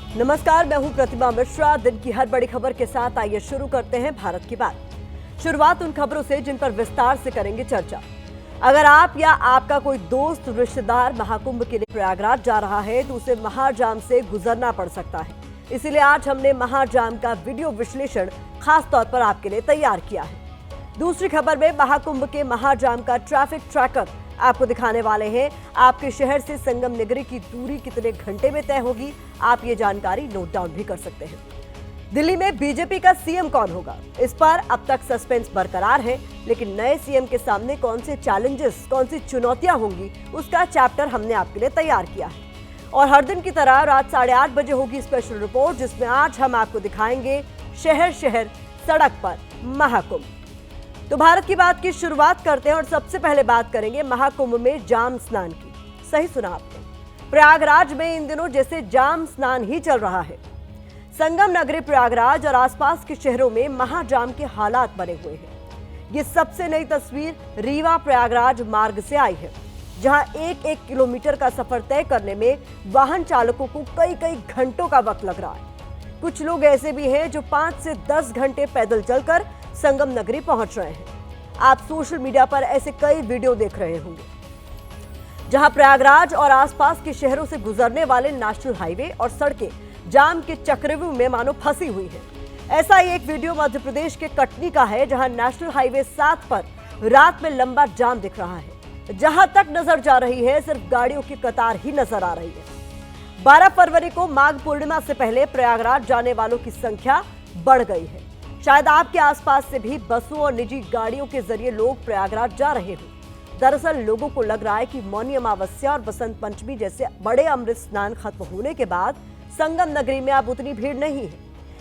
नमस्कार, मैं हूं प्रतिमा मिश्रा। दिन की हर बड़ी खबर के साथ आइए शुरू करते हैं भारत की बात। शुरुआत उन खबरों से जिन पर विस्तार से करेंगे चर्चा। अगर आप या आपका कोई दोस्त रिश्तेदार महाकुंभ के लिए प्रयागराज जा रहा है तो उसे महाजाम से गुजरना पड़ सकता है। इसीलिए आज हमने महाजाम का वीडियो विश्लेषण खास तौर पर आपके लिए तैयार किया है। दूसरी खबर में महाकुंभ के महाजाम का ट्रैफिक ट्रैकर आपको दिखाने वाले हैं। आपके शहर से संगम नगरी की दूरी कितने घंटे में तय होगी, आप ये जानकारी नोट डाउन भी कर सकते हैं। दिल्ली में बीजेपी का सीएम कौन होगा, इस पर अब तक सस्पेंस बरकरार है, लेकिन नए सीएम के सामने कौन से चैलेंजेस, कौन सी चुनौतियां होंगी, उसका चैप्टर हमने आपके लिए तैयार किया है। और हर दिन की तरह रात 8:30 बजे होगी स्पेशल रिपोर्ट, जिसमें आज हम आपको दिखाएंगे शहर शहर सड़क पर महाकुंभ। तो भारत की बात की शुरुआत करते हैं और सबसे पहले बात करेंगे महाकुंभ में जाम स्नान की। सही सुना आपने, प्रयागराज में इन दिनों जैसे जाम स्नान ही चल रहा है। संगम नगरी प्रयागराज और आसपास के शहरों में महाजाम के हालात बने हुए हैं। ये सबसे नई तस्वीर रीवा प्रयागराज मार्ग से आई है, जहां 1-1 किलोमीटर का सफर तय करने में वाहन चालकों को कई घंटों का वक्त लग रहा है। कुछ लोग ऐसे भी हैं जो 5 से 10 घंटे पैदल चलकर संगम नगरी पहुंच रहे हैं। आप सोशल मीडिया पर ऐसे कई वीडियो देख रहे होंगे, जहां प्रयागराज और आसपास के शहरों से गुजरने वाले नेशनल हाईवे और सड़कें जाम के चक्रव्यूह में मानो फंसी हुई है। ऐसा ही एक वीडियो मध्य प्रदेश के कटनी का है, जहां नेशनल हाईवे 7 पर रात में लंबा जाम दिख रहा है। जहां तक नजर जा रही है सिर्फ गाड़ियों की कतार ही नजर आ रही है। 12 फरवरी को माघ पूर्णिमा से पहले प्रयागराज जाने वालों की संख्या बढ़ गई है। शायद आपके आसपास से भी बसों और निजी गाड़ियों के जरिए लोग प्रयागराज जा रहे हों। दरअसल लोगों को लग रहा है कि मौनी अमावस्या और बसंत पंचमी जैसे बड़े अमृत स्नान खत्म होने के बाद संगम नगरी में अब उतनी भीड़ नहीं है,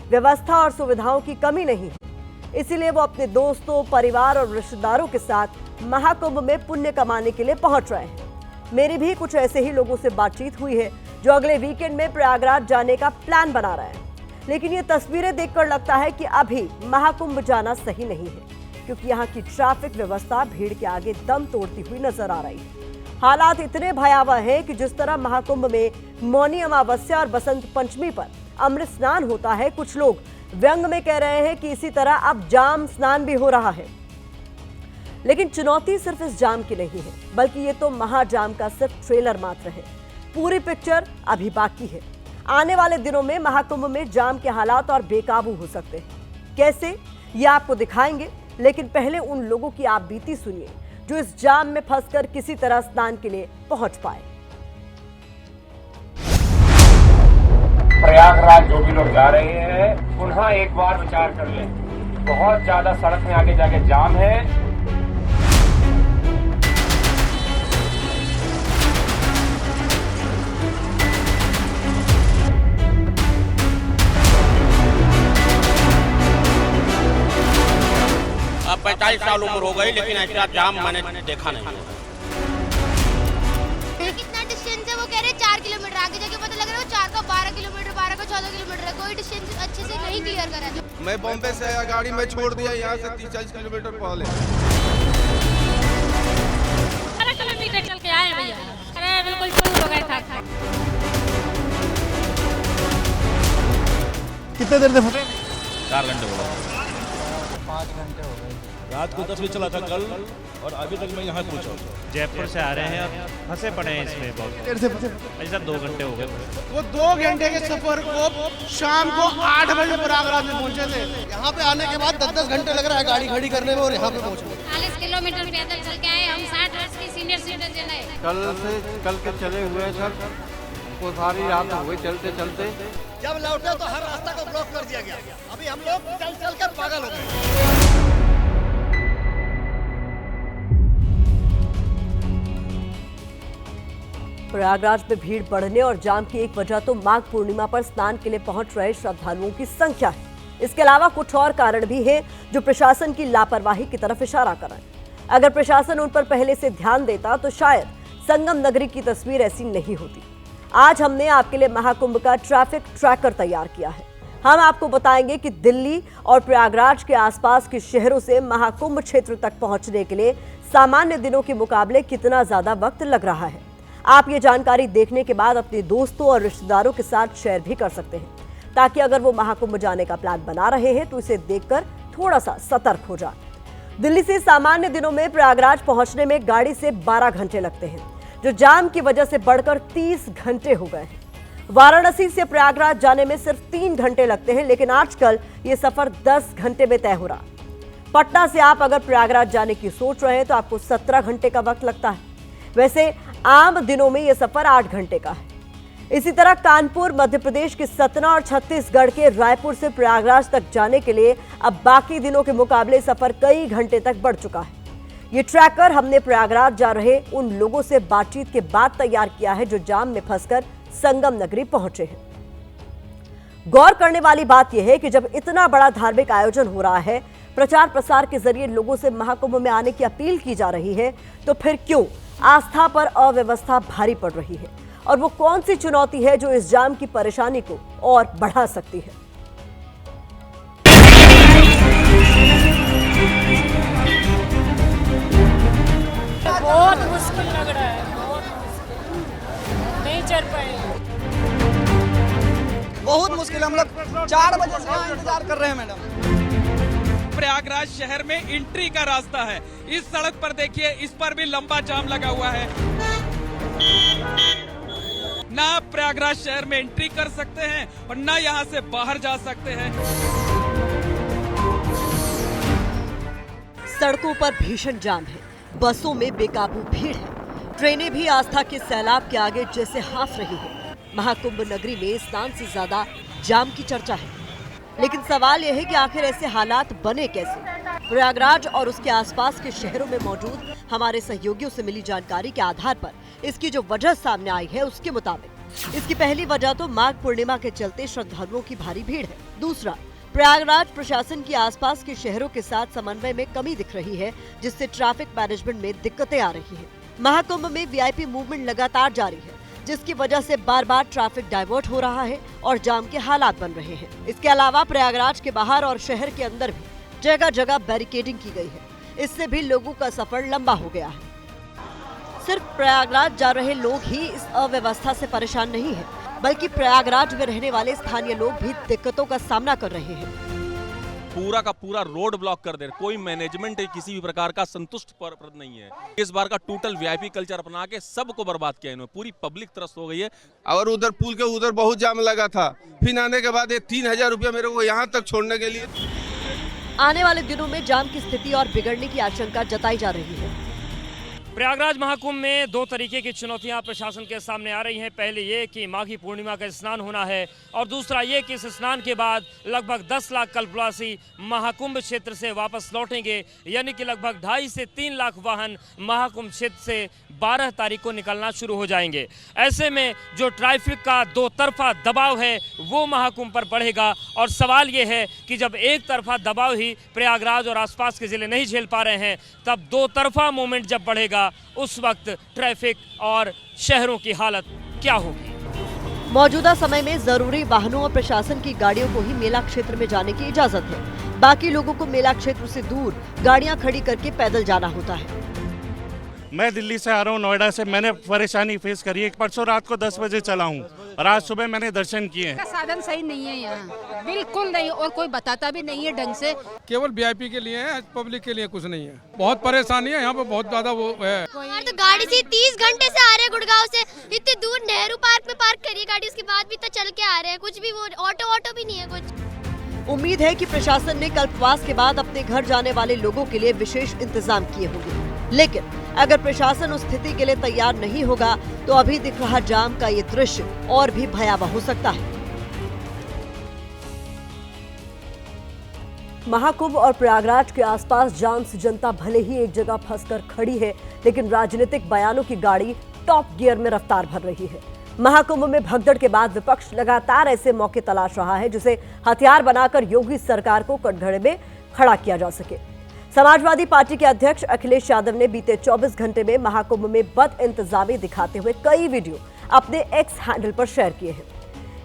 व्यवस्था और सुविधाओं की कमी नहीं है। इसीलिए वो अपने दोस्तों, परिवार और रिश्तेदारों के साथ महाकुंभ में पुण्य कमाने के लिए पहुंच रहे हैं। मेरी भी कुछ ऐसे ही लोगों से बातचीत हुई है जो अगले वीकेंड में प्रयागराज जाने का प्लान बना रहे हैं। लेकिन ये तस्वीरें देखकर लगता है कि अभी महाकुंभ जाना सही नहीं है, क्योंकि यहाँ की ट्रैफिक व्यवस्था भीड़ के आगे दम तोड़ती हुई नजर आ रही है। हालात इतने भयावह हैं कि जिस तरह महाकुंभ में मौनी अमावस्या और बसंत पंचमी पर अमृत स्नान होता है, कुछ लोग व्यंग में कह रहे हैं कि इसी तरह अब जाम स्नान भी हो रहा है। लेकिन चुनौती सिर्फ इस जाम की नहीं है, बल्कि ये तो महाजाम का सिर्फ ट्रेलर मात्र है। पूरी पिक्चर अभी बाकी है। आने वाले दिनों में महाकुंभ में जाम के हालात और बेकाबू हो सकते हैं। कैसे, ये आपको दिखाएंगे, लेकिन पहले उन लोगों की आप बीती सुनिए जो इस जाम में फंसकर किसी तरह स्नान के लिए पहुंच पाए। प्रयागराज जो भी लोग जा रहे हैं, पुनः एक बार विचार कर लें। बहुत ज्यादा सड़क में आगे जाके जाम है। अब 45 साल उम्र हो गई, लेकिन ऐसा जाम मैंने देखा नहीं। कितना डिस्टेंस है? वो कह रहे 4 किलोमीटर, आगे जाके पता लग रहा है वो 4 का 12 किलोमीटर, 12 का 14 किलोमीटर है। कोई डिस्टेंस अच्छे से नहीं क्लियर करा है। मैं बॉम्बे से आया, गाड़ी में छोड़ दिया यहाँ से 30-40 किलोमीटर पहले। 12 किलोमीटर चल के आए भैया। अरे बिल्कुल चूर हो गए था। कितने देर से फंसे? 4 घंटे हो गए। 5 घंटे हो गए। रात को 10 बजे चला था कल, और अभी तक मैं यहाँ पहुँचा। जयपुर से आ रहे हैं और फंसे पड़े हैं इसमें बहुत देर से फंसे। भाई साहब 2 घंटे हो गए। वो 2 घंटे के सफर को शाम को 8 बजे प्रयागराज में पहुंचे थे। यहाँ पे आने के बाद 10-10 घंटे लग रहा है गाड़ी खड़ी करने में और यहाँ पे पहुंचने में। 40 किलोमीटर पैदल चल के आए हम। 60 वर्ष की सीनियर सिटीजन है। कल के चले हुए सर को सारी रात हो गई चलते चलते। जब लौटे तो हर रास्ता को ब्लॉक कर दिया गया। अभी हम लोग चल कर पागल हो गए। प्रयागराज में भीड़ बढ़ने और जाम की एक वजह तो माघ पूर्णिमा पर स्नान के लिए पहुंच रहे श्रद्धालुओं की संख्या है। इसके अलावा कुछ और कारण भी हैं जो प्रशासन की लापरवाही की तरफ इशारा कर रहे हैं। अगर प्रशासन उन पर पहले से ध्यान देता तो शायद संगम नगरी की तस्वीर ऐसी नहीं होती। आज हमने आपके लिए महाकुंभ का ट्रैफिक ट्रैकर तैयार किया है। हम आपको बताएंगे कि दिल्ली और प्रयागराज के आसपास के शहरों से महाकुंभ क्षेत्र तक पहुंचने के लिए सामान्य दिनों के मुकाबले कितना ज्यादा वक्त लग रहा है। आप ये जानकारी देखने के बाद अपने दोस्तों और रिश्तेदारों के साथ शेयर भी कर सकते हैं, ताकि अगर वो महाकुंभ जाने का प्लान बना रहे हैं तो इसे देखकर थोड़ा सा सतर्क हो जाए। दिल्ली से सामान्य दिनों में प्रयागराज पहुंचने में गाड़ी से 12 घंटे लगते हैं, जो जाम की वजह से बढ़कर 30 घंटे हो गए हैं। वाराणसी से प्रयागराज जाने में सिर्फ 3 घंटे लगते हैं, लेकिन आजकल ये सफर 10 घंटे में तय हो रहा। पटना से आप अगर प्रयागराज जाने की सोच रहे हैं तो आपको 17 घंटे का वक्त लगता है। वैसे आम दिनों में यह सफर 8 घंटे का है। इसी तरह कानपुर, मध्य प्रदेश के सतना और छत्तीसगढ़ के रायपुर से प्रयागराज तक जाने के लिए अब बाकी दिनों के मुकाबले सफर कई घंटे तक बढ़ चुका है। ये ट्रैकर हमने प्रयागराज जा रहे उन लोगों से बातचीत के बाद तैयार किया है जो जाम में फंसकर संगम नगरी पहुंचे हैं। गौर करने वाली बात यह है कि जब इतना बड़ा धार्मिक आयोजन हो रहा है, प्रचार प्रसार के जरिए लोगों से महाकुंभ में आने की अपील की जा रही है, तो फिर क्यों आस्था पर अव्यवस्था भारी पड़ रही है? और वो कौन सी चुनौती है जो इस जाम की परेशानी को और बढ़ा सकती है? बहुत मुश्किल लग रहा है, बहुत मुश्किल, नहीं चल पाएंगे। बहुत मुश्किल, हम लोग 4 बजे से यहाँ इंतजार कर रहे हैं मैडम। प्रयागराज शहर में एंट्री का रास्ता है, इस सड़क पर देखिए, इस पर भी लंबा जाम लगा हुआ है। ना आप प्रयागराज शहर में एंट्री कर सकते हैं और ना यहाँ से बाहर जा सकते हैं। सड़कों पर भीषण जाम है, बसों में बेकाबू भीड़ है, ट्रेनें भी आस्था के सैलाब के आगे जैसे हाफ रही है। महाकुंभ नगरी में स्नान से ज्यादा जाम की चर्चा है, लेकिन सवाल यह है कि आखिर ऐसे हालात बने कैसे? प्रयागराज और उसके आसपास के शहरों में मौजूद हमारे सहयोगियों से मिली जानकारी के आधार पर इसकी जो वजह सामने आई है, उसके मुताबिक इसकी पहली वजह तो माघ पूर्णिमा के चलते श्रद्धालुओं की भारी भीड़ है। दूसरा, प्रयागराज प्रशासन की आसपास के शहरों के साथ समन्वय में कमी दिख रही है, जिससे ट्रैफिक मैनेजमेंट में दिक्कतें आ रही हैं। महाकुंभ में वीआईपी मूवमेंट लगातार जारी है, जिसकी वजह से बार बार ट्रैफिक डाइवर्ट हो रहा है और जाम के हालात बन रहे हैं। इसके अलावा प्रयागराज के बाहर और शहर के अंदर भी जगह जगह बैरिकेडिंग की गई है, इससे भी लोगों का सफर लंबा हो गया है। सिर्फ प्रयागराज जा रहे लोग ही इस अव्यवस्था से परेशान नहीं है, बल्कि प्रयागराज में रहने वाले स्थानीय लोग भी दिक्कतों का सामना कर रहे हैं। पूरा का पूरा रोड ब्लॉक कर दे, कोई मैनेजमेंट किसी भी प्रकार का संतुष्ट नहीं है। इस बार का टोटल वीआईपी कल्चर अपना के सबको बर्बाद किया इन्होंने, पूरी पब्लिक त्रस्त हो गई है। और उधर पुल के उधर बहुत जाम लगा था, फिर आने के बाद ये 3000 रुपया मेरे को यहाँ तक छोड़ने के लिए। आने वाले दिनों में जाम की स्थिति और बिगड़ने की आशंका जताई जा रही है। प्रयागराज महाकुंभ में 2 तरीके की चुनौतियां प्रशासन के सामने आ रही हैं। पहले ये कि माघी पूर्णिमा का स्नान होना है, और दूसरा ये कि इस स्नान के बाद लगभग 10 लाख कल्पवासी महाकुंभ क्षेत्र से वापस लौटेंगे, यानी कि लगभग 2.5 से 3 लाख वाहन महाकुंभ क्षेत्र से 12 तारीख को निकलना शुरू हो जाएंगे। ऐसे में जो ट्रैफिक का 2 तरफा दबाव है वो महाकुंभ पर बढ़ेगा, और सवाल ये है कि जब एक तरफा दबाव ही प्रयागराज और आसपास के जिले नहीं झेल पा रहे हैं, तब 2 तरफा मूवमेंट जब बढ़ेगा, उस वक्त ट्रैफिक और शहरों की हालत क्या होगी? मौजूदा समय में जरूरी वाहनों और प्रशासन की गाड़ियों को ही मेला क्षेत्र में जाने की इजाजत है। बाकी लोगों को मेला क्षेत्र से दूर गाड़ियां खड़ी करके पैदल जाना होता है। मैं दिल्ली से आ रहा हूँ, नोएडा से। मैंने परेशानी फेस करी है। परसों रात को 10 बजे चला हूँ और आज सुबह मैंने दर्शन किए हैं। साधन सही नहीं है यहाँ, बिल्कुल नहीं, और कोई बताता भी नहीं है ढंग से। केवल वीआईपी के लिए है, पब्लिक के लिए कुछ नहीं है। बहुत परेशानी है यहाँ पे, बहुत ज्यादा वो है। तो गाड़ी से 30 घंटे से आ रहे हैं गुड़गांव से, इतनी दूर नेहरू पार्क में पार्क करिए गाड़ी, उसके बाद भी तो चल के आ रहे हैं। कुछ भी वो ऑटो भी नहीं है कुछ। उम्मीद है कि प्रशासन ने कल्पवास के बाद अपने घर जाने वाले लोगों के लिए विशेष इंतजाम किए होंगे, लेकिन अगर प्रशासन उस स्थिति के लिए तैयार नहीं होगा तो अभी दिख रहा जाम का ये दृश्य और भी भयावह हो सकता है। महाकुंभ और प्रयागराज के आसपास जाम से जनता भले ही एक जगह फंसकर खड़ी है, लेकिन राजनीतिक बयानों की गाड़ी टॉप गियर में रफ्तार भर रही है। महाकुंभ में भगदड़ के बाद विपक्ष लगातार ऐसे मौके तलाश रहा है जिसे हथियार बनाकर योगी सरकार को कटघरे में खड़ा किया जा सके। समाजवादी पार्टी के अध्यक्ष अखिलेश यादव ने बीते 24 घंटे में महाकुंभ में बद इंतजामी दिखाते हुए कई वीडियो अपने एक्स हैंडल पर शेयर किए हैं।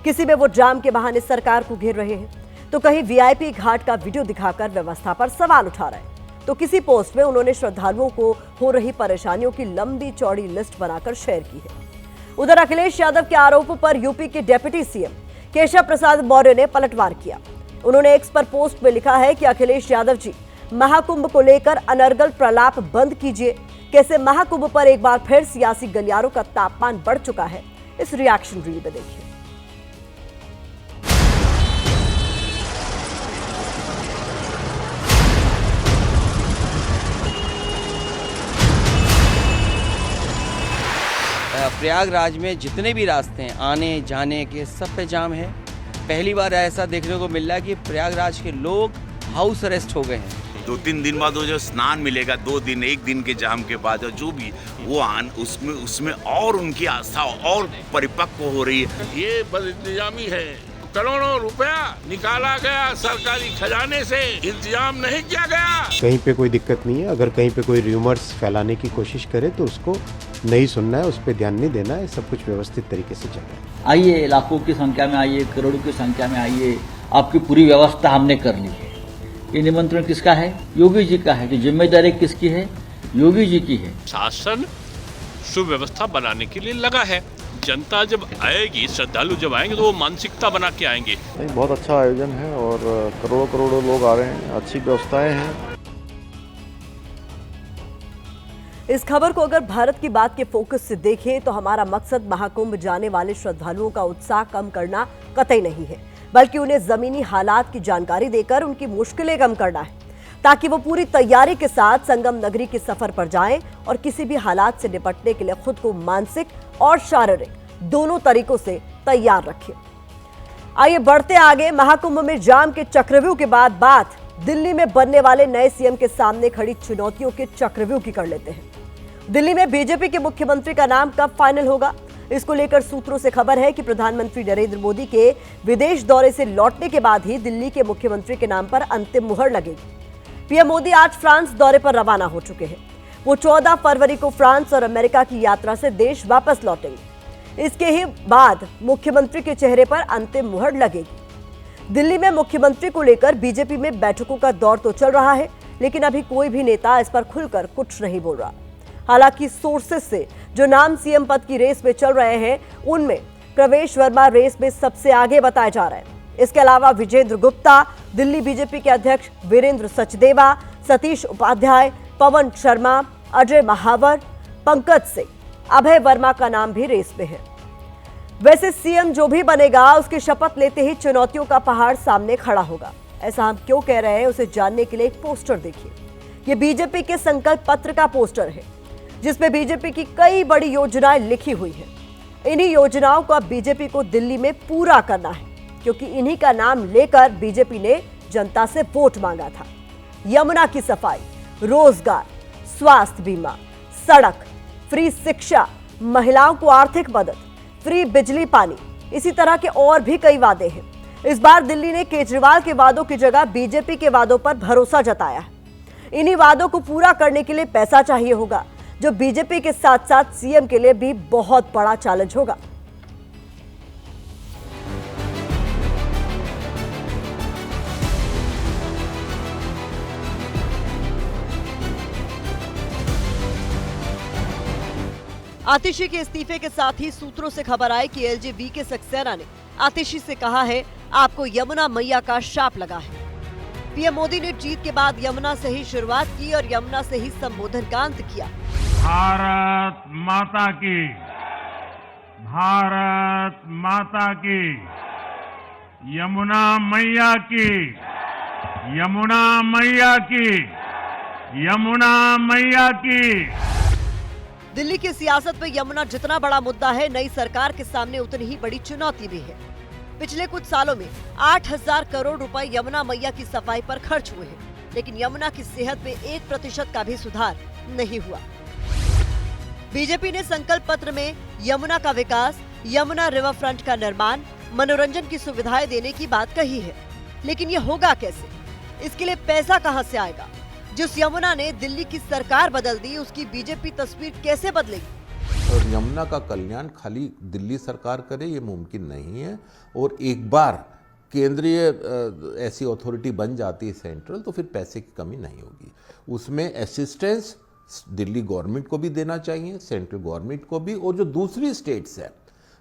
किसी में वो जाम के बहाने सरकार को घेर रहे हैं, तो कहीं वीआईपी घाट का वीडियो दिखाकर व्यवस्था पर सवाल उठा रहे हैं, तो किसी पोस्ट में उन्होंने श्रद्धालुओं को हो रही परेशानियों की लंबी चौड़ी लिस्ट बनाकर शेयर की है। उधर अखिलेश यादव के आरोपों पर यूपी के डिप्टी सीएम केशव प्रसाद मौर्य ने पलटवार किया। उन्होंने एक्स पर पोस्ट में लिखा है कि अखिलेश यादव जी, महाकुंभ को लेकर अनर्गल प्रलाप बंद कीजिए। कैसे महाकुंभ पर एक बार फिर सियासी गलियारों का तापमान बढ़ चुका है, इस रिएक्शन रील में देखिए। प्रयागराज में जितने भी रास्ते हैं आने जाने के, सब पे जाम है। पहली बार ऐसा देखने को मिल रहा है कि प्रयागराज के लोग हाउस अरेस्ट हो गए हैं। 2-3 दिन बाद वो जो स्नान मिलेगा, 2 दिन 1 दिन के जाम के बाद जो भी वो उसमें और उनकी आस्था और परिपक्व हो रही है। ये बदइंतजामी है। करोड़ों रुपया निकाला गया सरकारी खजाने से, इंतजाम नहीं किया गया। कहीं पे कोई दिक्कत नहीं है। अगर कहीं पे कोई र्यूमर्स फैलाने की कोशिश करे तो उसको नहीं सुनना है, उस पर ध्यान नहीं देना है। सब कुछ व्यवस्थित तरीके से चल रहा है। आइए, लाखों की संख्या में आइए, करोड़ों की संख्या में आइए, आपकी पूरी व्यवस्था हमने कर ली है। ये निमंत्रण किसका है? योगी जी का है। जो जिम्मेदारी किसकी है? योगी जी की है। शासन सुव्यवस्था बनाने के लिए लगा है। जनता जब आएगी, श्रद्धालु जब आएंगे तो वो मानसिकता बना के आएंगे। बहुत अच्छा आयोजन है और करोड़ों लोग आ रहे हैं, अच्छी व्यवस्थाएं हैं। इस खबर को अगर भारत की बात के फोकस से देखें तो हमारा मकसद महाकुंभ जाने वाले श्रद्धालुओं का उत्साह कम करना कतई नहीं है, बल्कि उन्हें जमीनी हालात की जानकारी देकर उनकी मुश्किलें कम करना है, ताकि वो पूरी तैयारी के साथ संगम नगरी के सफर पर जाएं और किसी भी हालात से निपटने के लिए खुद को मानसिक और शारीरिक दोनों तरीकों से तैयार रखें। आइए बढ़ते आगे। महाकुंभ में जाम के चक्रव्यूह के बाद बात दिल्ली में बनने वाले नए सीएम के सामने खड़ी चुनौतियों के चक्रव्यूह की कर लेते हैं। दिल्ली में बीजेपी के मुख्यमंत्री का नाम कब फाइनल होगा, इसको लेकर सूत्रों से खबर है कि प्रधानमंत्री नरेंद्र मोदी के विदेश दौरे से लौटने के बाद ही दिल्ली के मुख्यमंत्री के नाम पर अंतिम मुहर लगेगी। पीएम मोदी आज फ्रांस दौरे पर रवाना हो चुके हैं। वो 14 फरवरी को फ्रांस और अमेरिका की यात्रा से देश वापस लौटेंगे। इसके ही बाद मुख्यमंत्री के चेहरे पर अंतिम मुहर लगेगी। दिल्ली में मुख्यमंत्री को लेकर बीजेपी में बैठकों का दौर तो चल रहा है, लेकिन अभी कोई भी नेता इस पर खुलकर कुछ नहीं बोल रहा। हालांकि सोर्सेस से जो नाम सीएम पद की रेस में चल रहे हैं, उनमें प्रवेश वर्मा रेस में सबसे आगे बताया जा रहा है। इसके अलावा विजेंद्र गुप्ता, दिल्ली बीजेपी के अध्यक्ष वीरेंद्र सचदेवा, सतीश उपाध्याय, पवन शर्मा, अजय महावर, पंकज सिंह, अभय वर्मा का नाम भी रेस में है। वैसे सीएम जो भी बनेगा, उसकी शपथ लेते ही चुनौतियों का पहाड़ सामने खड़ा होगा। ऐसा हम क्यों कह रहे हैं, उसे जानने के लिए एक पोस्टर देखिए। ये बीजेपी के संकल्प पत्र का पोस्टर है, जिसमें बीजेपी की कई बड़ी योजनाएं लिखी हुई है। इन्हीं योजनाओं को अब बीजेपी को दिल्ली में पूरा करना है, क्योंकि इन्हीं का नाम लेकर बीजेपी ने जनता से वोट मांगा था। यमुना की सफाई, रोजगार, स्वास्थ्य बीमा, सड़क, फ्री शिक्षा, महिलाओं को आर्थिक मदद, फ्री बिजली पानी, इसी तरह के और भी कई वादे हैं। इस बार दिल्ली ने केजरीवाल के वादों की जगह बीजेपी के वादों पर भरोसा जताया है। इन्हीं वादों को पूरा करने के लिए पैसा चाहिए होगा, जो बीजेपी के साथ साथ सीएम के लिए भी बहुत बड़ा चैलेंज होगा। आतिशी के इस्तीफे के साथ ही सूत्रों से खबर आई कि एलजे सक्सेना ने आतिशी से कहा है, आपको यमुना मैया का शाप लगा है। पीएम मोदी ने जीत के बाद यमुना से ही शुरुआत की और यमुना से ही संबोधन का अंत किया। भारत माता की, भारत माता की, यमुना मैया की, यमुना मैया की, यमुना मैया की। दिल्ली की सियासत में यमुना जितना बड़ा मुद्दा है, नई सरकार के सामने उतनी ही बड़ी चुनौती भी है। पिछले कुछ सालों में 8000 करोड़ रुपए यमुना मैया की सफाई पर खर्च हुए हैं, लेकिन यमुना की सेहत में 1% का भी सुधार नहीं हुआ। बीजेपी ने संकल्प पत्र में यमुना का विकास, यमुना रिवर फ्रंट का निर्माण, मनोरंजन की सुविधाएं देने की बात कही है, लेकिन ये होगा कैसे? इसके लिए पैसा कहां से आएगा? जिस यमुना ने दिल्ली की सरकार बदल दी, उसकी बीजेपी तस्वीर कैसे बदलेगी? और यमुना का कल्याण खाली दिल्ली सरकार करे ये मुमकिन नहीं है। और एक बार केंद्रीय ऐसी अथॉरिटी बन जाती है सेंट्रल, तो फिर पैसे की कमी नहीं होगी। उसमें असिस्टेंस दिल्ली गवर्नमेंट को भी देना चाहिए, सेंट्रल गवर्नमेंट को भी, और जो दूसरी स्टेट्स हैं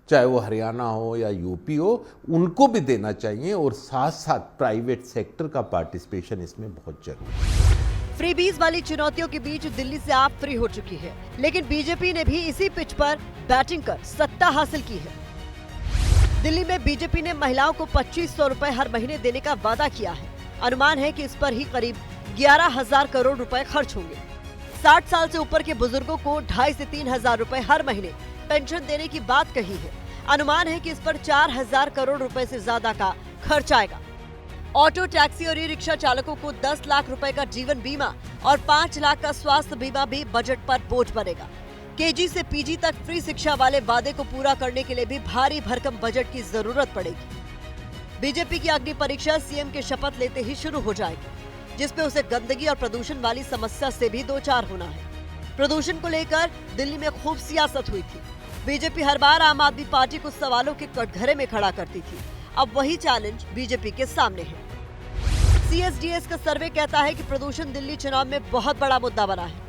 चाहे वो हरियाणा हो या यूपी हो, उनको भी देना चाहिए, और साथ साथ प्राइवेट सेक्टर का पार्टिसिपेशन इसमें बहुत जरूरी है। फ्रीबीज वाली चुनौतियों के बीच दिल्ली से आप फ्री हो चुकी है, लेकिन बीजेपी ने भी इसी पिच पर बैटिंग कर सत्ता हासिल की है। दिल्ली में बीजेपी ने महिलाओं को 2500 रुपए हर महीने देने का वादा किया है। अनुमान है कि इस पर ही करीब 11,000 करोड़ रुपए खर्च होंगे। 60 साल से ऊपर के बुजुर्गों को 2,500 से 3,000 रुपए हर महीने पेंशन देने की बात कही है। अनुमान है कि इस पर 4,000 करोड़ रुपए से ज्यादा का खर्च आएगा। ऑटो, टैक्सी और ई रिक्शा चालकों को 10 लाख रुपए का जीवन बीमा और 5 लाख का स्वास्थ्य बीमा भी बजट पर बोझ बनेगा। केजी से पीजी तक फ्री शिक्षा वाले वादे को पूरा करने के लिए भी भारी भरकम बजट की जरूरत पड़ेगी। बीजेपी की अग्नि परीक्षा सीएम के शपथ लेते ही शुरू हो जाएगी, जिसपे उसे गंदगी और प्रदूषण वाली समस्या से भी दो चार होना है। प्रदूषण को लेकर दिल्ली में खूब सियासत हुई थी। बीजेपी हर बार आम आदमी पार्टी को सवालों के कटघरे में खड़ा करती थी। अब वही चैलेंज बीजेपी के सामने है। CSDS का सर्वे कहता है कि प्रदूषण दिल्ली चुनाव में बहुत बड़ा मुद्दा बना है।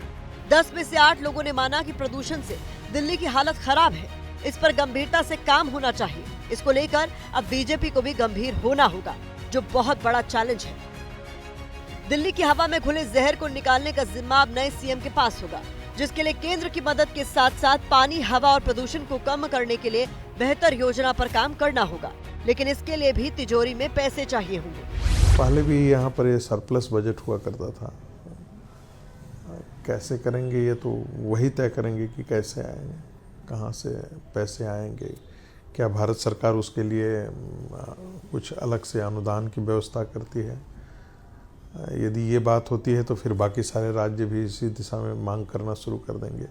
10 में से 8 लोगों ने माना कि प्रदूषण से दिल्ली की हालत खराब है, इस पर गंभीरता से काम होना चाहिए। इसको लेकर अब बीजेपी को भी गंभीर होना होगा, जो बहुत बड़ा चैलेंज है। दिल्ली की हवा में घुले जहर को निकालने का जिम्मा अब नए सीएम के पास होगा, जिसके लिए केंद्र की मदद के साथ साथ पानी, हवा और प्रदूषण को कम करने के लिए बेहतर योजना पर काम करना होगा। लेकिन इसके लिए भी तिजोरी में पैसे चाहिए होंगे। पहले भी यहाँ पर ये सरप्लस बजट हुआ करता था। कैसे करेंगे ये तो वही तय करेंगे कि कैसे आएंगे, कहाँ से पैसे आएंगे, क्या भारत सरकार उसके लिए कुछ अलग से अनुदान की व्यवस्था करती है। यदि ये बात होती है तो फिर बाकी सारे राज्य भी इसी दिशा में मांग करना शुरू कर देंगे।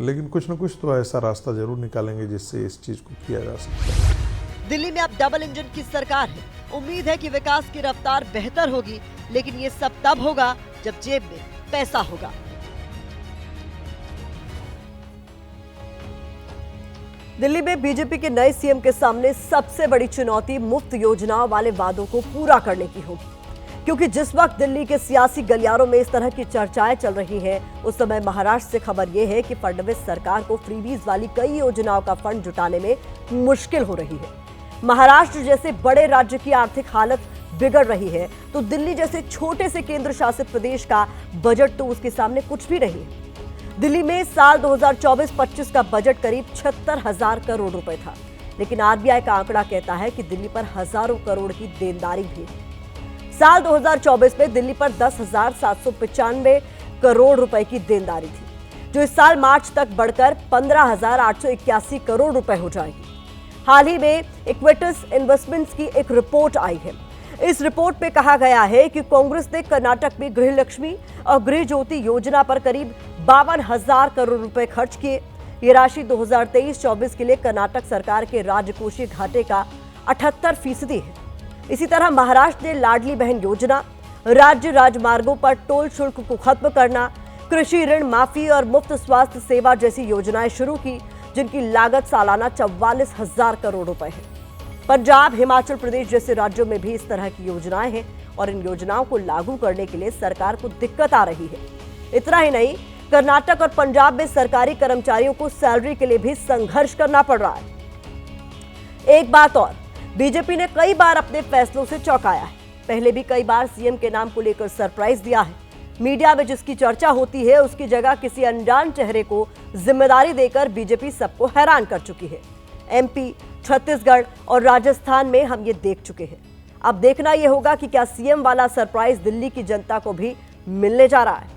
लेकिन कुछ न कुछ तो ऐसा रास्ता जरूर निकालेंगे जिससे इस चीज़ को किया जा सकता है। दिल्ली में अब डबल इंजन की सरकार है। उम्मीद है कि विकास की रफ्तार बेहतर होगी, लेकिन ये सब तब होगा जब जेब में पैसा होगा। दिल्ली में बीजेपी के नए सीएम के सामने सबसे बड़ी चुनौती मुफ्त योजनाओं वाले वादों को पूरा करने की होगी, क्योंकि जिस वक्त दिल्ली के सियासी गलियारों में इस तरह की चर्चाएं चल रही हैं, उस समय महाराष्ट्र से खबर यह है कि फडणवीस सरकार को फ्रीबीज वाली कई योजनाओं का फंड जुटाने में मुश्किल हो रही है। महाराष्ट्र जैसे बड़े राज्य की आर्थिक हालत बिगड़ रही है, तो दिल्ली जैसे छोटे से केंद्र शासित प्रदेश का बजट तो उसके सामने कुछ भी नहीं है। दिल्ली में साल 2024-25 का बजट करीब 76,000 करोड़ रुपए था, लेकिन आरबीआई का आंकड़ा कहता है कि दिल्ली पर हजारों करोड़ की देनदारी भी है। साल 2024 में दिल्ली पर 10,795 करोड़ रुपए की देनदारी थी, जो इस साल मार्च तक बढ़कर 15,881 करोड़ रुपए हो जाएगी। हाल ही में इक्विटस इन्वेस्टमेंट्स की एक रिपोर्ट आई है। इस रिपोर्ट में कहा गया है कि कांग्रेस ने कर्नाटक में गृह लक्ष्मी और गृह ज्योति योजना पर करीब 52,000 करोड़ रुपए खर्च किए। ये राशि 2023-24 के लिए कर्नाटक सरकार के राजकोषीय घाटे का 78% है। इसी तरह महाराष्ट्र ने लाडली बहन योजना, राज्य राजमार्गों पर टोल शुल्क को खत्म करना, कृषि ऋण माफी और मुफ्त स्वास्थ्य सेवा जैसी योजनाएं शुरू की, जिनकी लागत सालाना 44,000 करोड़ रुपए है। पंजाब, हिमाचल प्रदेश जैसे राज्यों में भी इस तरह की योजनाएं हैं और इन योजनाओं को लागू करने के लिए सरकार को दिक्कत आ रही है। इतना ही नहीं, कर्नाटक और पंजाब में सरकारी कर्मचारियों को सैलरी के लिए भी संघर्ष करना पड़ रहा है। एक बात और, बीजेपी ने कई बार अपने फैसलों से चौंकाया है। पहले भी कई बार सीएम के नाम को लेकर सरप्राइज दिया है। मीडिया में जिसकी चर्चा होती है, उसकी जगह किसी अनजान चेहरे को जिम्मेदारी देकर बीजेपी सबको हैरान कर चुकी है। एमपी, छत्तीसगढ़ और राजस्थान में हम ये देख चुके हैं। अब देखना यह होगा कि क्या सीएम वाला सरप्राइज दिल्ली की जनता को भी मिलने जा रहा है।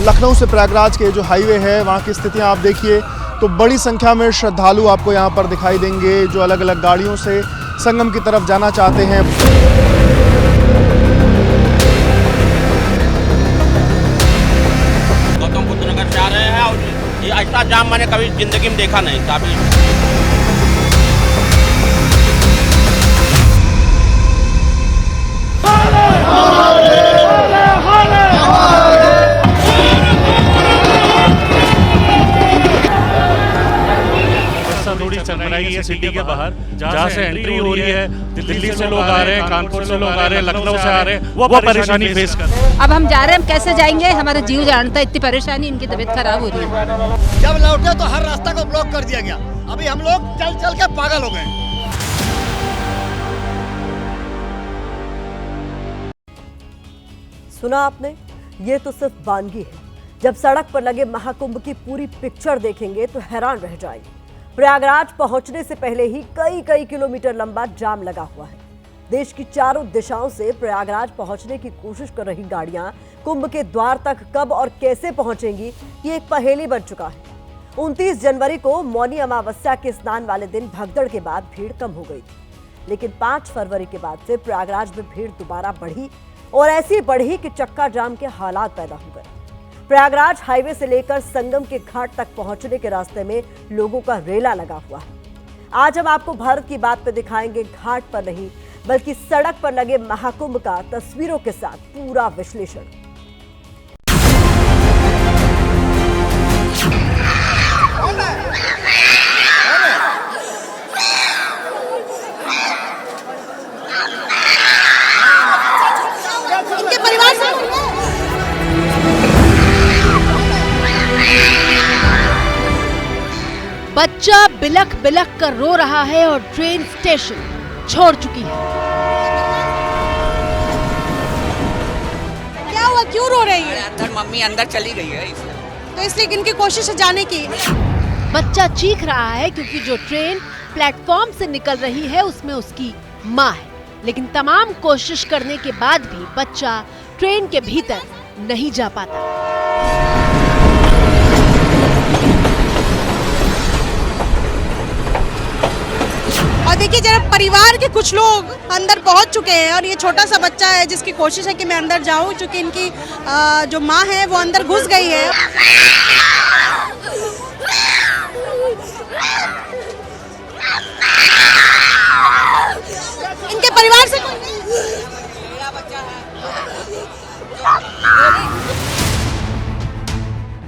लखनऊ से प्रयागराज के जो हाईवे है, वहाँ की स्थितियाँ आप देखिए तो बड़ी संख्या में श्रद्धालु आपको यहाँ पर दिखाई देंगे, जो अलग अलग गाड़ियों से संगम की तरफ जाना चाहते हैं। गौतम बुद्ध नगर से आ रहे हैं और ये ऐसा जाम मैंने कभी जिंदगी में देखा नहीं था। थोड़ी चल रही है, सिटी के बाहर जहाँ से एंट्री हो रही है, दिल्ली से लोग आ रहे हैं, कानपुर से लोग आ रहे हैं, लखनऊ से आ रहे हैं, वो परेशानी फेस कर रहे हैं। अब हम जा रहे हैं, हम कैसे जाएंगे, हमारा जीव जानता है, इतनी परेशानी, इनकी तबीयत खराब हो रही है। जब लौटे तो हर रास्ता को ब्लॉक कर दिया गया, अभी हम लोग चल चल के पागल हो गए। सुना आपने, ये तो सिर्फ वानगी है। जब सड़क पर लगे महाकुंभ की पूरी पिक्चर देखेंगे तो हैरान रह जाएंगे। प्रयागराज पहुंचने से पहले ही कई किलोमीटर लंबा जाम लगा हुआ है। देश की चारों दिशाओं से प्रयागराज पहुंचने की कोशिश कर रही गाड़ियां कुंभ के द्वार तक कब और कैसे पहुंचेंगी, ये एक पहेली बन चुका है। 29 जनवरी को मौनी अमावस्या के स्नान वाले दिन भगदड़ के बाद भीड़ कम हो गई थी, लेकिन 5 फरवरी के बाद से प्रयागराज में भीड़ दोबारा बढ़ी और ऐसी बढ़ी कि चक्का जाम के हालात पैदा हो गए। प्रयागराज हाईवे से लेकर संगम के घाट तक पहुंचने के रास्ते में लोगों का रेला लगा हुआ है। आज हम आपको भारत की बात पे दिखाएंगे घाट पर नहीं बल्कि सड़क पर लगे महाकुंभ का तस्वीरों के साथ पूरा विश्लेषण। इनके परिवार से बच्चा बिलख बिलख कर रो रहा है और ट्रेन स्टेशन छोड़ चुकी है। क्या हुआ, क्यों रो रही है? अंदर मम्मी अंदर चली गई है, तो इसलिए इनकी कोशिश है जाने की। बच्चा चीख रहा है क्योंकि जो ट्रेन प्लेटफॉर्म से निकल रही है उसमें उसकी माँ है, लेकिन तमाम कोशिश करने के बाद भी बच्चा ट्रेन के भीतर नहीं जा पाता। और देखिए जरा परिवार के कुछ लोग अंदर पहुंच चुके हैं और ये छोटा सा बच्चा है जिसकी कोशिश है कि मैं अंदर जाऊं, क्योंकि इनकी जो माँ है वो अंदर घुस गई है। इनके परिवार से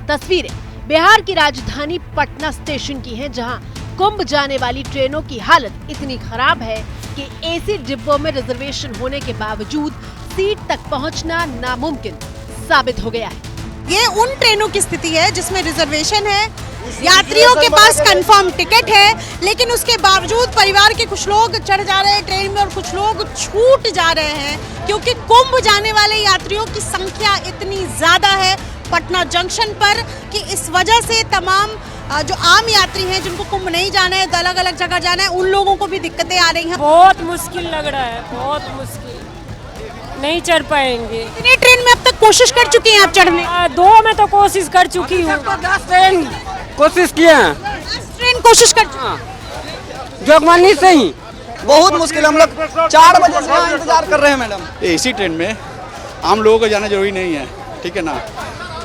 तस्वीरें बिहार की राजधानी पटना स्टेशन की हैं, जहां कुंभ जाने वाली ट्रेनों की हालत इतनी खराब है कि एसी डिब्बों में रिजर्वेशन होने के बावजूद सीट तक पहुंचना नामुमकिन साबित हो गया है। ये उन ट्रेनों की स्थिति है जिसमें रिजर्वेशन है, यात्रियों के पास कंफर्म टिकट है, लेकिन उसके बावजूद परिवार के कुछ लोग चढ़ जा रहे हैं ट्रेन में और कुछ लोग छूट जा रहे हैं, क्योंकि कुंभ जाने वाले यात्रियों की संख्या इतनी ज्यादा है पटना जंक्शन पर कि इस वजह से तमाम जो आम यात्री हैं जिनको कुंभ नहीं जाना है, अलग अलग जगह जाना है, उन लोगों को भी दिक्कतें आ रही हैं। बहुत मुश्किल लग रहा है, बहुत मुश्किल, नहीं चढ़ पाएंगे। कितनी ट्रेन में अब तक कोशिश कर चुकी हैं आप चढ़ने? 2 में तो कोशिश कर चुकी हूँ। 10 ट्रेन कोशिश किए हैं, ट्रेन कोशिश कर चुकी जोगबनी से ही बहुत मुश्किल। हम लोग 4 बजे से इंतजार कर रहे हैं मैडम। इसी ट्रेन में आम लोगों को जाना जरूरी नहीं है, ठीक है ना।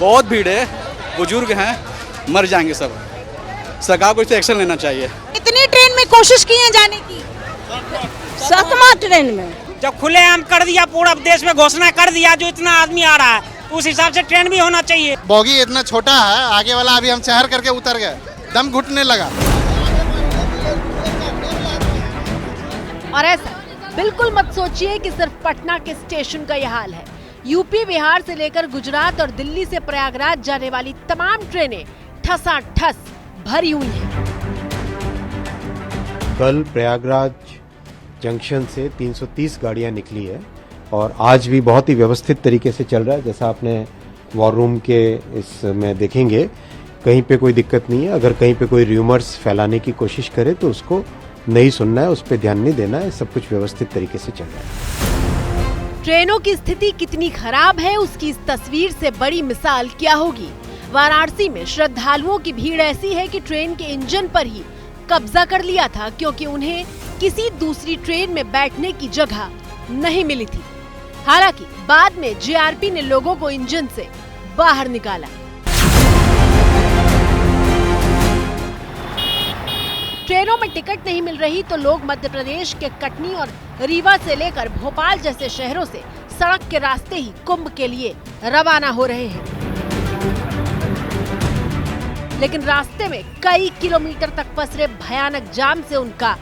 बहुत भीड़ है, बुजुर्ग हैं, मर जाएंगे सब। सरकार को इस पे एक्शन लेना चाहिए। कितनी ट्रेन में कोशिश की है जाने की? 7वां ट्रेन में जब खुलेआम कर दिया, पूरा देश में घोषणा कर दिया, जो इतना आदमी आ रहा है उस हिसाब से ट्रेन भी होना चाहिए। बोगी इतना छोटा है, आगे वाला अभी हम शहर करके उतर गए, दम घुटने लगा। और ऐसा बिल्कुल मत सोचिए कि सिर्फ पटना के स्टेशन का यह हाल है। यूपी, बिहार से लेकर गुजरात और दिल्ली से प्रयागराज जाने वाली तमाम ट्रेनें ठसाठस भरी हुई हैं। कल प्रयागराज जंक्शन से 330 गाड़ियां निकली है और आज भी बहुत ही व्यवस्थित तरीके से चल रहा है। जैसा आपने वॉर रूम के इसमें देखेंगे, कहीं पे कोई दिक्कत नहीं है। अगर कहीं पे कोई र्यूमर्स फैलाने की कोशिश करे तो उसको नहीं सुनना है, उस पर ध्यान नहीं देना है। सब कुछ व्यवस्थित तरीके से चल रहा है। ट्रेनों की स्थिति कितनी खराब है उसकी इस तस्वीर से बड़ी मिसाल क्या होगी। वाराणसी में श्रद्धालुओं की भीड़ ऐसी है कि ट्रेन के इंजन पर ही कब्जा कर लिया था, क्योंकि उन्हें किसी दूसरी ट्रेन में बैठने की जगह नहीं मिली थी। हालांकि बाद में जेआरपी ने लोगों को इंजन से बाहर निकाला। ट्रेनों में टिकट नहीं मिल रही तो लोग मध्य प्रदेश के कटनी और रीवा से लेकर भोपाल जैसे शहरों से सड़क के रास्ते ही कुंभ के लिए रवाना हो रहे हैं। लेकिन रास्ते में कई किलोमीटर तक पसरे भयानक जाम से उनका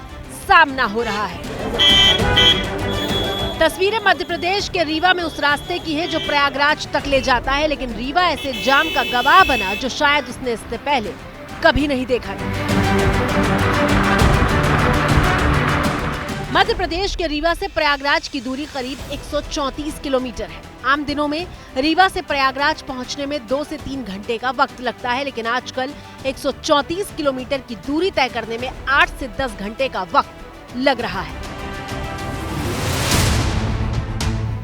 सामना हो रहा है। तस्वीरें मध्य प्रदेश के रीवा में उस रास्ते की है जो प्रयागराज तक ले जाता है, लेकिन रीवा ऐसे जाम का गवाह बना जो शायद उसने इससे पहले कभी नहीं देखा था। मध्य प्रदेश के रीवा से प्रयागराज की दूरी करीब 134 किलोमीटर है। आम दिनों में रीवा से प्रयागराज पहुंचने में 2 से 3 घंटे का वक्त लगता है, लेकिन आजकल 134 किलोमीटर की दूरी तय करने में 8 से 10 घंटे का वक्त लग रहा है।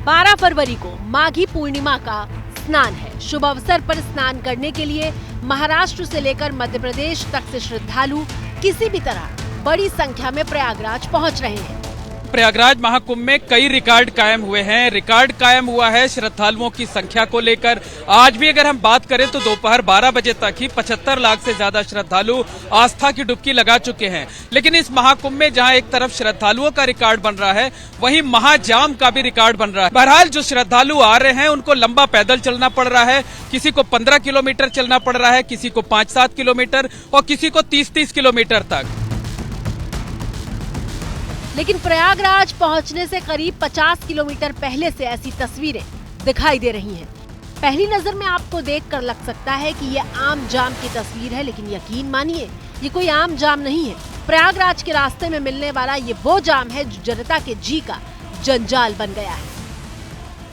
12 फरवरी को माघी पूर्णिमा का स्नान है। शुभ अवसर पर स्नान करने के लिए महाराष्ट्र से लेकर मध्य प्रदेश तक से श्रद्धालु किसी भी तरह बड़ी संख्या में प्रयागराज पहुंच रहे हैं। प्रयागराज महाकुंभ में कई रिकॉर्ड कायम हुए हैं। रिकॉर्ड कायम हुआ है श्रद्धालुओं की संख्या को लेकर। आज भी अगर हम बात करें तो दोपहर 12 बजे तक ही 75 लाख से ज्यादा श्रद्धालु आस्था की डुबकी लगा चुके हैं। लेकिन इस महाकुंभ में जहां एक तरफ श्रद्धालुओं का रिकॉर्ड बन रहा है, वहीं महाजाम का भी रिकॉर्ड बन रहा है। बहरहाल जो श्रद्धालु आ रहे हैं उनको लंबा पैदल चलना पड़ रहा है। किसी को 15 किलोमीटर चलना पड़ रहा है, किसी को 5-7 किलोमीटर और किसी को 30-30 किलोमीटर तक। लेकिन प्रयागराज पहुंचने से करीब 50 किलोमीटर पहले से ऐसी तस्वीरें दिखाई दे रही हैं। पहली नजर में आपको देखकर लग सकता है कि ये आम जाम की तस्वीर है, लेकिन यकीन मानिए ये कोई आम जाम नहीं है। प्रयागराज के रास्ते में मिलने वाला ये वो जाम है जो जनता के जी का जंजाल बन गया है।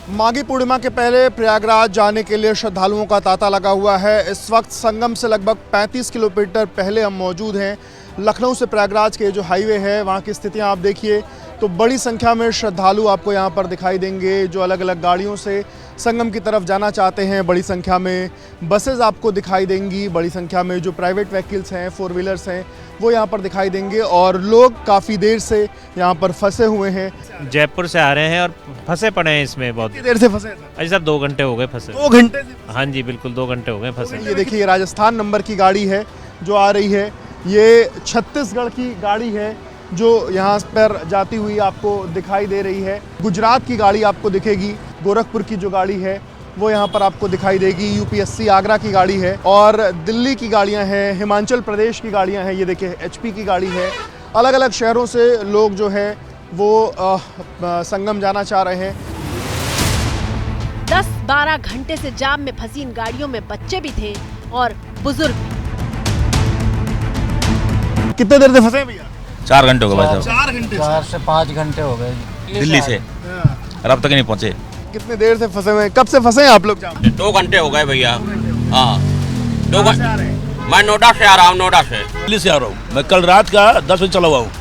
माघी पूर्णिमा के पहले प्रयागराज जाने के लिए श्रद्धालुओं का तांता लगा हुआ है। इस वक्त संगम से लगभग 35 किलोमीटर पहले हम मौजूद हैं। लखनऊ से प्रयागराज के जो हाईवे है वहाँ की स्थितियाँ आप देखिए तो बड़ी संख्या में श्रद्धालु आपको यहाँ पर दिखाई देंगे जो अलग अलग गाड़ियों से संगम की तरफ जाना चाहते हैं। बड़ी संख्या में बसेज आपको दिखाई देंगी, बड़ी संख्या में जो प्राइवेट व्हीकल्स हैं, 4 व्हीलर्स हैं, वो यहाँ पर दिखाई देंगे और लोग काफ़ी देर से यहाँ पर फंसे हुए हैं। जयपुर से आ रहे हैं और फंसे पड़े हैं इसमें। बहुत देर से फंसे? अजी सर 2 घंटे हो गए फंसे। 2 घंटे? हाँ जी बिल्कुल 2 घंटे हो गए फंसे। ये देखिए राजस्थान नंबर की गाड़ी है जो आ रही है, ये छत्तीसगढ़ की गाड़ी है जो यहाँ पर जाती हुई आपको दिखाई दे रही है। गुजरात की गाड़ी आपको दिखेगी, गोरखपुर की जो गाड़ी है वो यहाँ पर आपको दिखाई देगी। यूपीएससी आगरा की गाड़ी है और दिल्ली की गाड़ियाँ हैं, हिमाचल प्रदेश की गाड़ियाँ हैं। ये देखिए एचपी की गाड़ी है। अलग अलग शहरों से लोग जो है वो संगम जाना चाह रहे हैं। 10-12 घंटे से जाम में फंसी इन गाड़ियों में बच्चे भी थे और बुजुर्ग भी। कितने देर से फंसे भैया? 4 घंटे हो गए भाई साहब। 4 घंटे? 4 से 5 घंटे हो गए दिल्ली से, और अब तक नहीं पहुंचे। कितने देर से फंसे हुए? कब से फंसे हैं आप लोग? 2 घंटे हो गए भैया। हाँ 2 घंटे। मैं नोएडा से आ रहा हूँ, नोएडा से। दिल्ली से आ रहा हूँ मैं। कल रात का 10 बजे चला हुआ हूँ।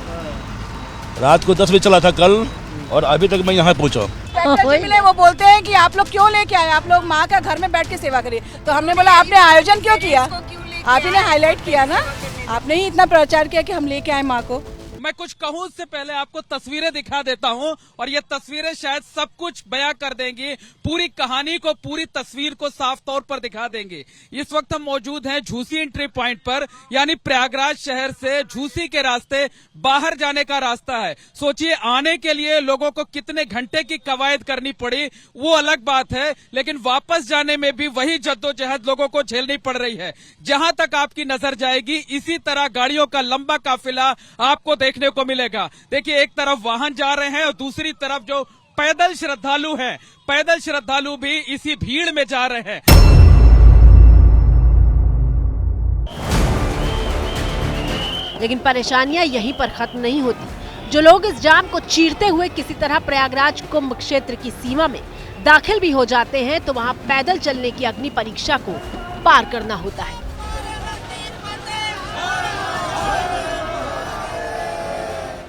रात को 10 बजे चला था कल और अभी तक मैं यहाँ पहुँचा। मिले वो बोलते हैं कि आप लोग क्यों लेके आए, आप लोग माँ का घर में बैठ के सेवा करिए। तो हमने बोला आपने आयोजन क्यों किया? आप ही ने हाईलाइट किया ना, आपने ही इतना प्रचार किया कि हम लेके आए माँ को। मैं कुछ कहूं उससे पहले आपको तस्वीरें दिखा देता हूं और ये तस्वीरें शायद सब कुछ बयां कर देंगी, पूरी कहानी को, पूरी तस्वीर को साफ तौर पर दिखा देंगे। इस वक्त हम मौजूद हैं झूसी एंट्री पॉइंट पर, यानी प्रयागराज शहर से झूसी के रास्ते बाहर जाने का रास्ता है। सोचिए आने के लिए लोगों को कितने घंटे की कवायद करनी पड़ी, वो अलग बात है, लेकिन वापस जाने में भी वही जद्दोजहद लोगों को झेलनी पड़ रही है। जहां तक आपकी नजर जाएगी इसी तरह गाड़ियों का लंबा काफिला आपको देखने को मिलेगा। देखिए एक तरफ वाहन जा रहे हैं और दूसरी तरफ जो पैदल श्रद्धालु हैं, पैदल श्रद्धालु भी इसी भीड़ में जा रहे हैं। लेकिन परेशानियां यहीं पर खत्म नहीं होती। जो लोग इस जाम को चीरते हुए किसी तरह प्रयागराज कुंभ क्षेत्र की सीमा में दाखिल भी हो जाते हैं तो वहां पैदल चलने की अग्नि परीक्षा को पार करना होता है।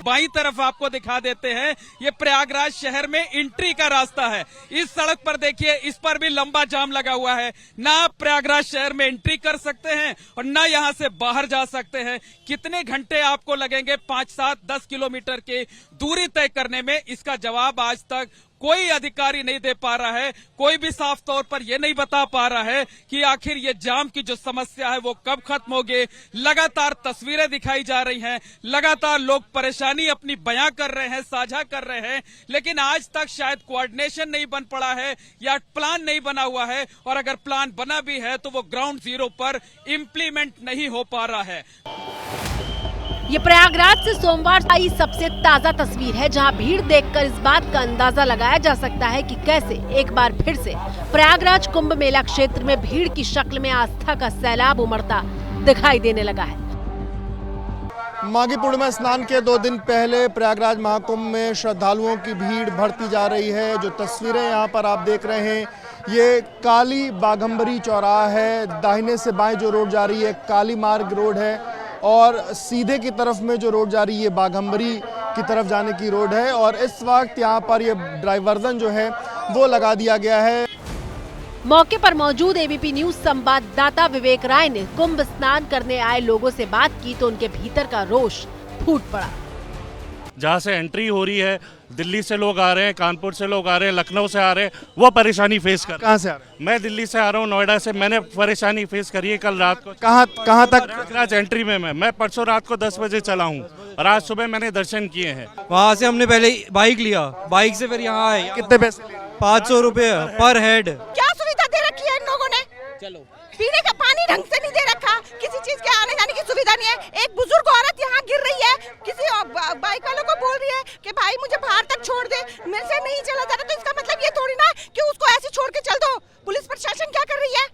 बाईं तरफ आपको दिखा देते हैं, ये प्रयागराज शहर में एंट्री का रास्ता है। इस सड़क पर देखिए, इस पर भी लंबा जाम लगा हुआ है। ना आप प्रयागराज शहर में एंट्री कर सकते हैं और ना यहां से बाहर जा सकते हैं। कितने घंटे आपको लगेंगे 5, 7, 10 किलोमीटर के दूरी तय करने में इसका जवाब आज तक कोई अधिकारी नहीं दे पा रहा है। कोई भी साफ तौर पर यह नहीं बता पा रहा है कि आखिर ये जाम की जो समस्या है वो कब खत्म होगी। लगातार तस्वीरें दिखाई जा रही हैं, लगातार लोग परेशानी अपनी बयां कर रहे हैं, साझा कर रहे हैं, लेकिन आज तक शायद कोऑर्डिनेशन नहीं बन पड़ा है या प्लान नहीं बना हुआ है, और अगर प्लान बना भी है तो वो ग्राउंड जीरो पर इम्प्लीमेंट नहीं हो पा रहा है। ये प्रयागराज से सोमवार आई सबसे ताजा तस्वीर है, जहां भीड़ देखकर इस बात का अंदाजा लगाया जा सकता है कि कैसे एक बार फिर से प्रयागराज कुंभ मेला क्षेत्र में भीड़ की शक्ल में आस्था का सैलाब उमड़ता दिखाई देने लगा है। माघी पूर्णिमा स्नान के 2 दिन पहले प्रयागराज महाकुंभ में श्रद्धालुओं की भीड़ बढ़ती जा रही है। जो तस्वीरें यहाँ पर आप देख रहे हैं, ये काली बाघंबरी चौराहा है। दाहिने से बाएं जो रोड जा रही है काली मार्ग रोड है, और सीधे की तरफ में जो रोड जा रही है बाघंबरी की तरफ जाने की रोड है। और इस वक्त यहाँ पर ये डाइवर्जन जो है वो लगा दिया गया है। मौके पर मौजूद एबीपी न्यूज संवाददाता विवेक राय ने कुंभ स्नान करने आए लोगों से बात की तो उनके भीतर का रोष फूट पड़ा। जहाँ से एंट्री हो रही है, दिल्ली से लोग आ रहे हैं, कानपुर से लोग आ रहे हैं, लखनऊ से आ रहे हैं, वो परेशानी फेस कर। कहाँ से आ रहे हैं? मैं दिल्ली से आ रहा हूँ, नोएडा से। मैंने परेशानी फेस करी है कल रात को। कहाँ तक? प्रयागराज एंट्री में मैं परसों रात को 10 बजे चला हूँ और आज सुबह मैंने दर्शन किए हैं। वहाँ से हमने पहले बाइक लिया, बाइक से फिर यहाँ आए। कितने पैसे? 500 रुपए पर हेड। क्या सुविधा दे रखी है इन लोगों ने? चलो पीने का पानी ढंग से नहीं दे रखा, किसी चीज के आने जाने की सुविधा नहीं है। एक बुजुर्ग औरत यहाँ गिर रही है, किसी बाइक वालों को बोल रही है कि भाई मुझे बाहर तक छोड़ दे, मेरे से नहीं चला जा रहा। तो इसका मतलब ये थोड़ी ना कि उसको ऐसे छोड़ के चल दो। पुलिस प्रशासन क्या कर रही है?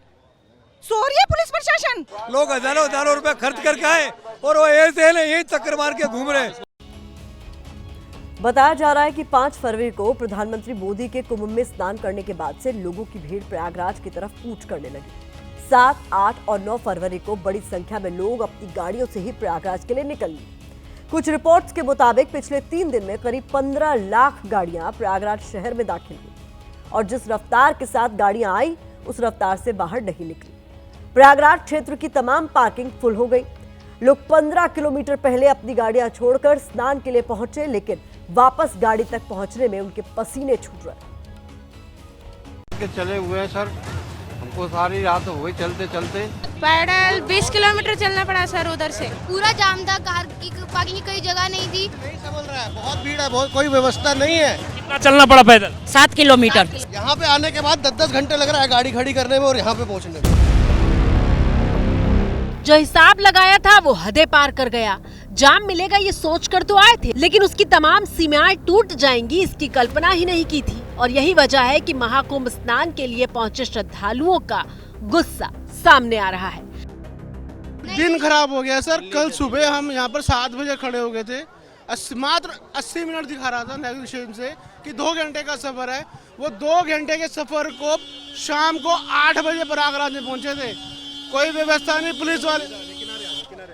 सो रही है पुलिस प्रशासन। लोग हजारों रुपए खर्च करके आए और वो ऐसे यही चक्कर मार के घूम रहे। बताया जा रहा है कि 5 फरवरी को प्रधानमंत्री मोदी के कुंभ में स्नान करने के बाद से लोगों की भीड़ प्रयागराज की तरफ कूच करने लगी। 7, 8 और 9 फरवरी को बड़ी संख्या में लोग अपनी गाड़ियों से ही प्रयागराज के लिए निकल लिए। कुछ रिपोर्ट्स के मुताबिक पिछले 3 दिन में करीब 15 लाख गाड़ियां प्रयागराज शहर में दाखिल हुई और जिस रफ्तार के साथ गाड़ियां आई उस रफ्तार से बाहर नहीं निकली। प्रयागराज क्षेत्र की तमाम पार्किंग फुल हो गई। लोग 15 किलोमीटर पहले अपनी गाड़ियां छोड़कर स्नान के लिए पहुंचे, लेकिन वापस गाड़ी तक पहुंचने में उनके पसीने छूट रहे। चले हुए हैं सर, हमको सारी रात हो गई चलते चलते। पैदल 20 किलोमीटर चलना पड़ा सर। उधर से पूरा जाम था, कार की पार्किंग की कोई जगह नहीं थी। नहीं संभल रहा है, बहुत भीड़ है, बहुत कोई व्यवस्था नहीं है। कितना चलना पड़ा पैदल? 7 किलोमीटर। यहाँ पे आने के बाद 10-10 घंटे लग रहा है गाड़ी खड़ी करने में और यहाँ पे पहुँचने में। जो हिसाब लगाया था वो हदें पार कर गया। जाम मिलेगा ये सोचकर तो आए थे, लेकिन उसकी तमाम सीमाएं टूट जाएंगी इसकी कल्पना ही नहीं की थी। और यही वजह है कि महाकुंभ स्नान के लिए पहुंचे श्रद्धालुओं का गुस्सा सामने आ रहा है। दिन खराब हो गया सर। कल सुबह हम यहाँ पर 7 बजे खड़े हो गए थे, मात्र 80 मिनट दिखा रहा था नेविगेशन से कि 2 घंटे का सफर है। वो 2 घंटे के सफर को शाम को 8 बजे प्रयागराज में पहुंचे थे। कोई व्यवस्था नहीं।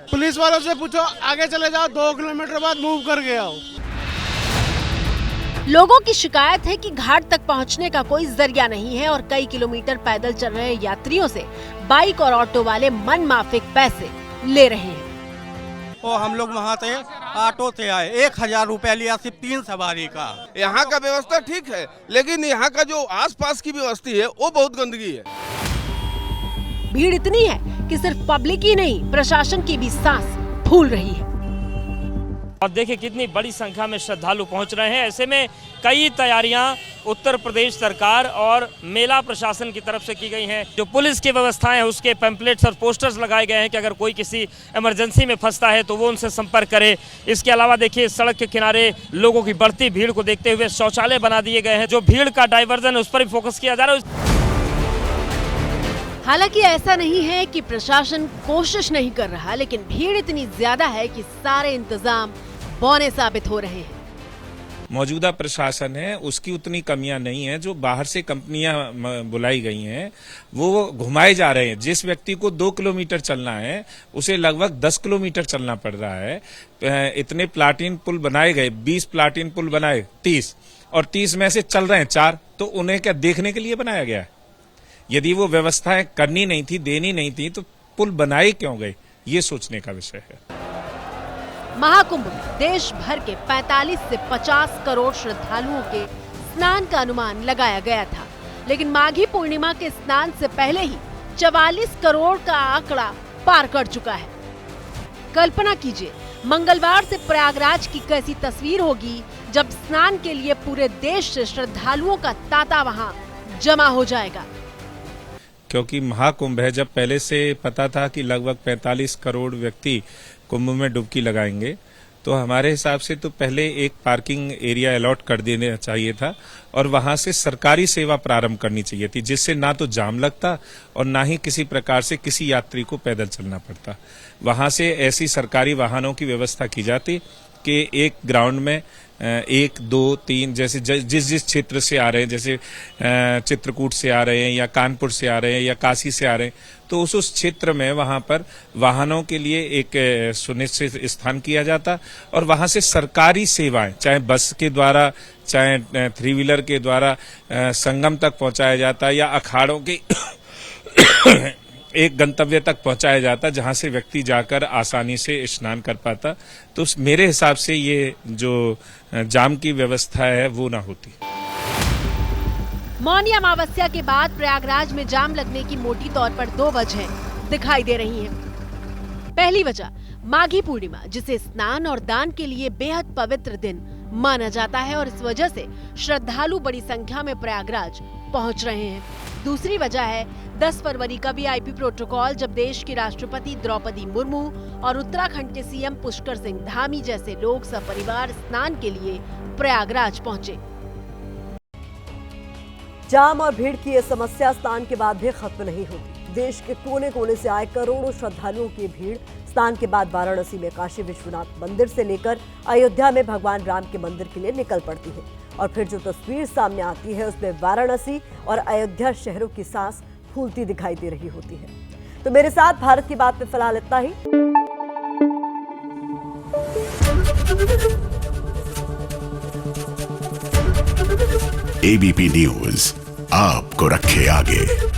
पुलिस वालों से पूछो, आगे चले जाओ, 2 किलोमीटर बाद मूव कर गया हो। लोगों की शिकायत है कि घाट तक पहुंचने का कोई जरिया नहीं है और कई किलोमीटर पैदल चल रहे यात्रियों से बाइक और ऑटो वाले मनमाफिक पैसे ले रहे हैं। तो हम लोग वहाँ से ऑटो से आए, 1000 रुपया लिया सिर्फ 3 सवारी का। यहाँ का व्यवस्था ठीक है, लेकिन यहाँ का जो आसपास की व्यवस्था है वो बहुत गंदगी है। भीड़ इतनी है कि सिर्फ पब्लिक ही नहीं, प्रशासन की भी सांस फूल रही है। और देखिए कितनी बड़ी संख्या में श्रद्धालु पहुंच रहे हैं। ऐसे में कई तैयारियां उत्तर प्रदेश सरकार और मेला प्रशासन की तरफ से की गई हैं। जो पुलिस की व्यवस्थाएं हैं उसके पैम्पलेट्स और पोस्टर्स लगाए गए हैं कि अगर कोई किसी इमरजेंसी में फंसता है तो वो उनसे संपर्क करे। इसके अलावा देखिए सड़क के किनारे लोगों की बढ़ती भीड़ को देखते हुए शौचालय बना दिए गए हैं। जो भीड़ का डाइवर्जन है उस पर भी फोकस किया जा रहा है। हालांकि ऐसा नहीं है कि प्रशासन कोशिश नहीं कर रहा, लेकिन भीड़ इतनी ज्यादा है कि सारे इंतजाम बौने साबित हो रहे हैं। मौजूदा प्रशासन है उसकी उतनी कमियां नहीं है। जो बाहर से कंपनियां बुलाई गई हैं वो घुमाए जा रहे हैं। जिस व्यक्ति को 2 किलोमीटर चलना है उसे लगभग 10 किलोमीटर चलना पड़ रहा है। इतने प्लाटिन पुल बनाए गए, 20 प्लाटिन पुल बनाए, 30 और 30 में से चल रहे हैं 4, तो उन्हें क्या देखने के लिए बनाया गया है? यदि वो व्यवस्थाएं करनी नहीं थी, देनी नहीं थी, तो पुल बनाए क्यों गए, ये सोचने का विषय है। महाकुंभ में देश भर के 45 से 50 करोड़ श्रद्धालुओं के स्नान का अनुमान लगाया गया था, लेकिन माघी पूर्णिमा के स्नान से पहले ही 44 करोड़ का आंकड़ा पार कर चुका है। कल्पना कीजिए मंगलवार से प्रयागराज की कैसी तस्वीर होगी जब स्नान के लिए पूरे देश से श्रद्धालुओं का तांता वहां जमा हो जाएगा। क्योंकि महाकुंभ है, जब पहले से पता था कि लगभग 45 करोड़ व्यक्ति कुंभ में डुबकी लगाएंगे, तो हमारे हिसाब से तो पहले एक पार्किंग एरिया अलॉट कर देना चाहिए था और वहां से सरकारी सेवा प्रारंभ करनी चाहिए थी, जिससे ना तो जाम लगता और ना ही किसी प्रकार से किसी यात्री को पैदल चलना पड़ता। वहां से ऐसी सरकारी वाहनों की व्यवस्था की जाती कि एक ग्राउंड में 1, 2, 3 जैसे जिस क्षेत्र से आ रहे हैं, जैसे चित्रकूट से आ रहे हैं या कानपुर से आ रहे हैं या काशी से आ रहे हैं, तो उस क्षेत्र में वहां पर वाहनों के लिए एक सुनिश्चित स्थान किया जाता और वहां से सरकारी सेवाएं चाहे बस के द्वारा चाहे 3 व्हीलर के द्वारा संगम तक पहुंचाया जाता या अखाड़ों के एक गंतव्य तक पहुंचाया जाता जहां से व्यक्ति जाकर आसानी से स्नान कर पाता। तो मेरे हिसाब से ये जो जाम की व्यवस्था है वो ना होती। मौनी अमावस्या के बाद प्रयागराज में जाम लगने की मोटी तौर पर 2 वजहें दिखाई दे रही हैं। पहली वजह माघी पूर्णिमा, जिसे स्नान और दान के लिए बेहद पवित्र दिन माना जाता है और इस वजह से श्रद्धालु बड़ी संख्या में प्रयागराज पहुंच रहे हैं। दूसरी वजह है 10 फरवरी का वीआईपी प्रोटोकॉल, जब देश की राष्ट्रपति द्रौपदी मुर्मू और उत्तराखंड के सीएम पुष्कर सिंह धामी जैसे लोग सपरिवार स्नान के लिए प्रयागराज पहुंचे। जाम और भीड़ की ये समस्या स्नान के बाद भी खत्म नहीं होती। देश के कोने कोने से आए करोड़ों श्रद्धालुओं की भीड़ स्नान के बाद वाराणसी में काशी विश्वनाथ मंदिर से लेकर अयोध्या में भगवान राम के मंदिर के लिए निकल पड़ती है और फिर जो तस्वीर सामने आती है उसमें वाराणसी और अयोध्या शहरों की सांस फूलती दिखाई दे रही होती है। तो मेरे साथ भारत की बात में फिलहाल इतना ही। एबीपी न्यूज आपको रखे आगे।